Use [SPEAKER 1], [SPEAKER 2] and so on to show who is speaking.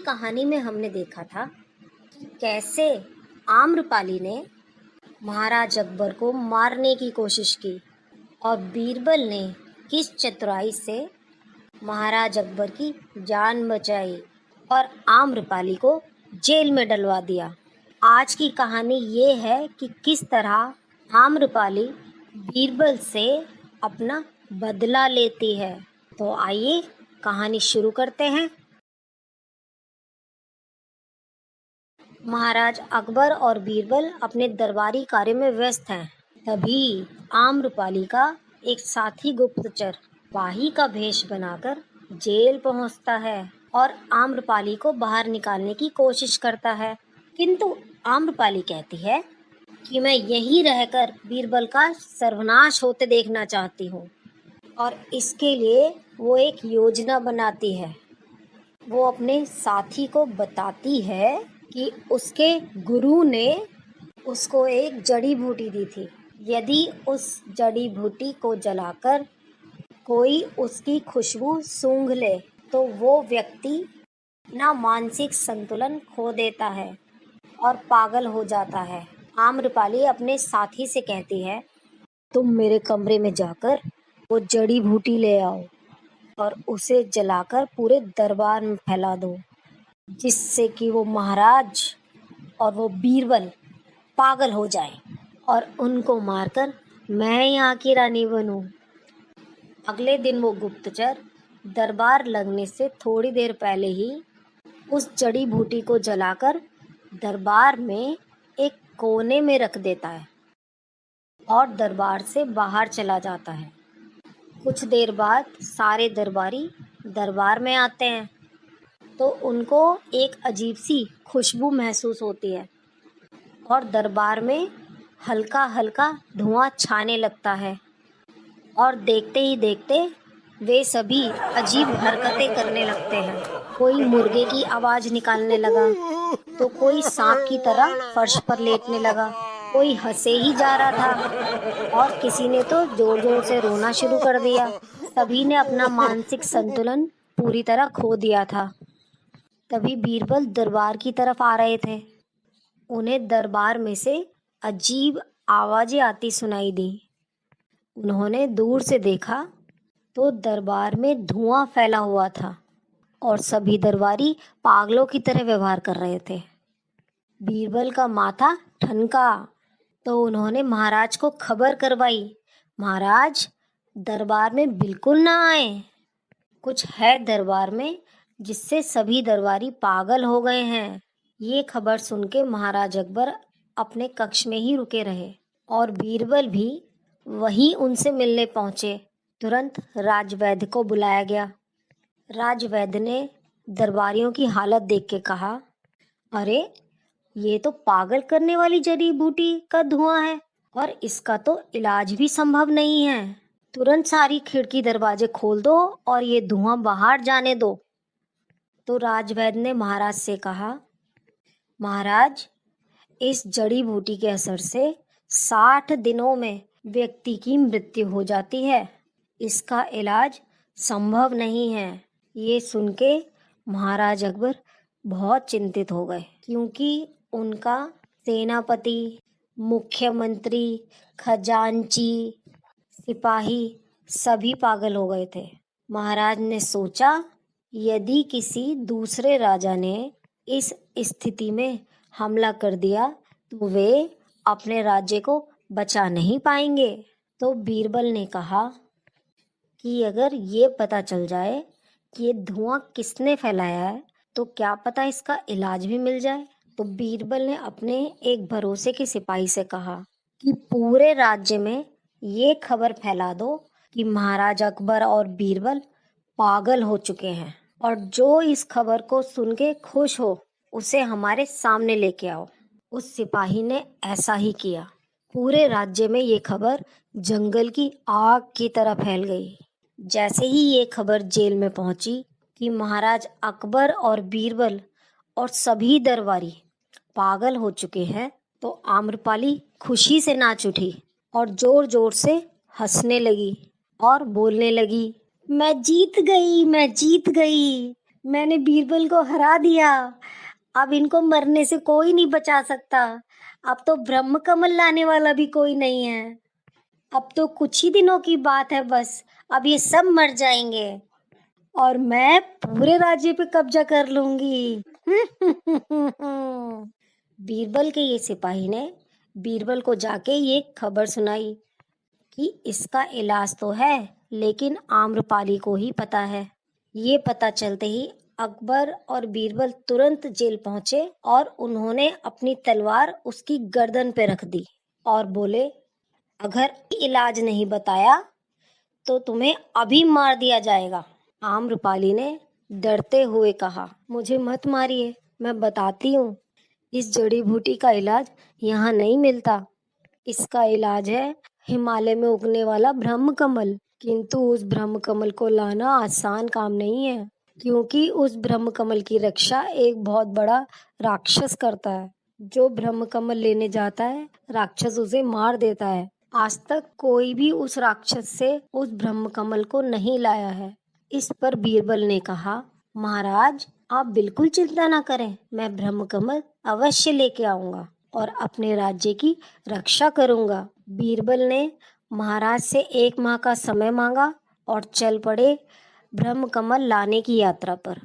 [SPEAKER 1] कहानी में हमने देखा था कि कैसे आम्रपाली ने महाराज अकबर को मारने की कोशिश की और बीरबल ने किस चतुराई से महाराज अकबर की जान बचाई और आम्रपाली को जेल में डलवा दिया। आज की कहानी ये है कि किस तरह आम्रपाली बीरबल से अपना बदला लेती है। तो आइए कहानी शुरू करते हैं। महाराज अकबर और बीरबल अपने दरबारी कार्य में व्यस्त हैं। तभी आम्रपाली का एक साथी गुप्तचर सिपाही का भेष बनाकर जेल पहुंचता है और आम्रपाली को बाहर निकालने की कोशिश करता है, किंतु आम्रपाली कहती है कि मैं यहीं रहकर बीरबल का सर्वनाश होते देखना चाहती हूँ और इसके लिए वो एक योजना बनाती है। वो अपने साथी को बताती है कि उसके गुरु ने उसको एक जड़ी बूटी दी थी। यदि उस जड़ी बूटी को जलाकर कोई उसकी खुशबू सूंघ ले तो वो व्यक्ति ना मानसिक संतुलन खो देता है और पागल हो जाता है। आम्रपाली अपने साथी से कहती है, तुम मेरे कमरे में जाकर वो जड़ी बूटी ले आओ और उसे जलाकर पूरे दरबार में फैला दो, जिससे कि वो महाराज और वो बीरबल पागल हो जाए और उनको मारकर मैं यहाँ की रानी बनूं। अगले दिन वो गुप्तचर दरबार लगने से थोड़ी देर पहले ही उस जड़ी बूटी को जलाकर दरबार में एक कोने में रख देता है और दरबार से बाहर चला जाता है। कुछ देर बाद सारे दरबारी दरबार में आते हैं तो उनको एक अजीब सी खुशबू महसूस होती है और दरबार में हल्का हल्का धुआं छाने लगता है और देखते ही देखते वे सभी अजीब हरकतें करने लगते हैं। कोई मुर्गे की आवाज़ निकालने लगा तो कोई सांप की तरह फर्श पर लेटने लगा, कोई हंसे ही जा रहा था और किसी ने तो जोर जोर से रोना शुरू कर दिया। सभी ने अपना मानसिक संतुलन पूरी तरह खो दिया था। तभी बीरबल दरबार की तरफ आ रहे थे। उन्हें दरबार में से अजीब आवाज़ें आती सुनाई दी। उन्होंने दूर से देखा तो दरबार में धुआं फैला हुआ था और सभी दरबारी पागलों की तरह व्यवहार कर रहे थे। बीरबल का माथा ठनका तो उन्होंने महाराज को खबर करवाई, महाराज दरबार में बिल्कुल ना आए, कुछ है दरबार में जिससे सभी दरबारी पागल हो गए हैं। ये खबर सुन के महाराज अकबर अपने कक्ष में ही रुके रहे और बीरबल भी वहीं उनसे मिलने पहुंचे। तुरंत राजवैद्य को बुलाया गया। राजवैद्य ने दरबारियों की हालत देख के कहा, अरे ये तो पागल करने वाली जड़ी बूटी का धुआं है और इसका तो इलाज भी संभव नहीं है। तुरंत सारी खिड़की दरवाजे खोल दो और ये धुआं बाहर जाने दो। तो राजवैद्य ने महाराज से कहा, महाराज इस जड़ी बूटी के असर से 60 दिनों में व्यक्ति की मृत्यु हो जाती है, इसका इलाज संभव नहीं है। ये सुन के महाराज अकबर बहुत चिंतित हो गए, क्योंकि उनका सेनापति, मुख्यमंत्री, खजांची, सिपाही सभी पागल हो गए थे। महाराज ने सोचा, यदि किसी दूसरे राजा ने इस स्थिति में हमला कर दिया तो वे अपने राज्य को बचा नहीं पाएंगे। तो बीरबल ने कहा कि अगर ये पता चल जाए कि ये धुआं किसने फैलाया है तो क्या पता इसका इलाज भी मिल जाए। तो बीरबल ने अपने एक भरोसे के सिपाही से कहा कि पूरे राज्य में ये खबर फैला दो कि महाराज अकबर और बीरबल पागल हो चुके हैं और जो इस खबर को सुन के खुश हो उसे हमारे सामने लेके आओ। उस सिपाही ने ऐसा ही किया। पूरे राज्य में ये खबर जंगल की आग की तरह फैल गई। जैसे ही ये खबर जेल में पहुंची कि महाराज अकबर और बीरबल और सभी दरबारी पागल हो चुके हैं, तो आम्रपाली खुशी से नाच उठी और जोर जोर से हंसने लगी और बोलने लगी, मैं जीत गई, मैं जीत गई। मैंने बीरबल को हरा दिया। अब इनको मरने से कोई नहीं बचा सकता। अब तो ब्रह्म कमल लाने वाला भी कोई नहीं है। अब तो कुछ ही दिनों की बात है बस, अब ये सब मर जाएंगे और मैं पूरे राज्य पे कब्जा कर लूंगी। बीरबल के ये सिपाही ने बीरबल को जाके ये खबर सुनाई कि इसका इलाज तो है, लेकिन आम्रपाली को ही पता है। ये पता चलते ही अकबर और बीरबल तुरंत जेल पहुंचे और उन्होंने अपनी तलवार उसकी गर्दन पे रख दी और बोले, अगर इलाज नहीं बताया तो तुम्हें अभी मार दिया जाएगा। आम्रपाली ने डरते हुए कहा, मुझे मत मारिए, मैं बताती हूँ। इस जड़ी बूटी का इलाज यहाँ नहीं मिलता। इसका इलाज है हिमालय में उगने वाला ब्रह्म कमल। किंतु उस ब्रह्म कमल को लाना आसान काम नहीं है, क्योंकि उस ब्रह्म कमल की रक्षा एक बहुत बड़ा राक्षस करता है। जो ब्रह्म कमल लेने जाता है, राक्षस उसे मार देता है। आज तक कोई भी उस राक्षस से उस ब्रह्म कमल को नहीं लाया है। इस पर बीरबल ने कहा, महाराज आप बिल्कुल चिंता ना करें, मैं ब्रह्म कमल अवश्य लेके आऊंगा और अपने राज्य की रक्षा करूंगा। बीरबल ने महाराज से 1 माह का समय मांगा और चल पड़े ब्रह्म कमल लाने की यात्रा पर।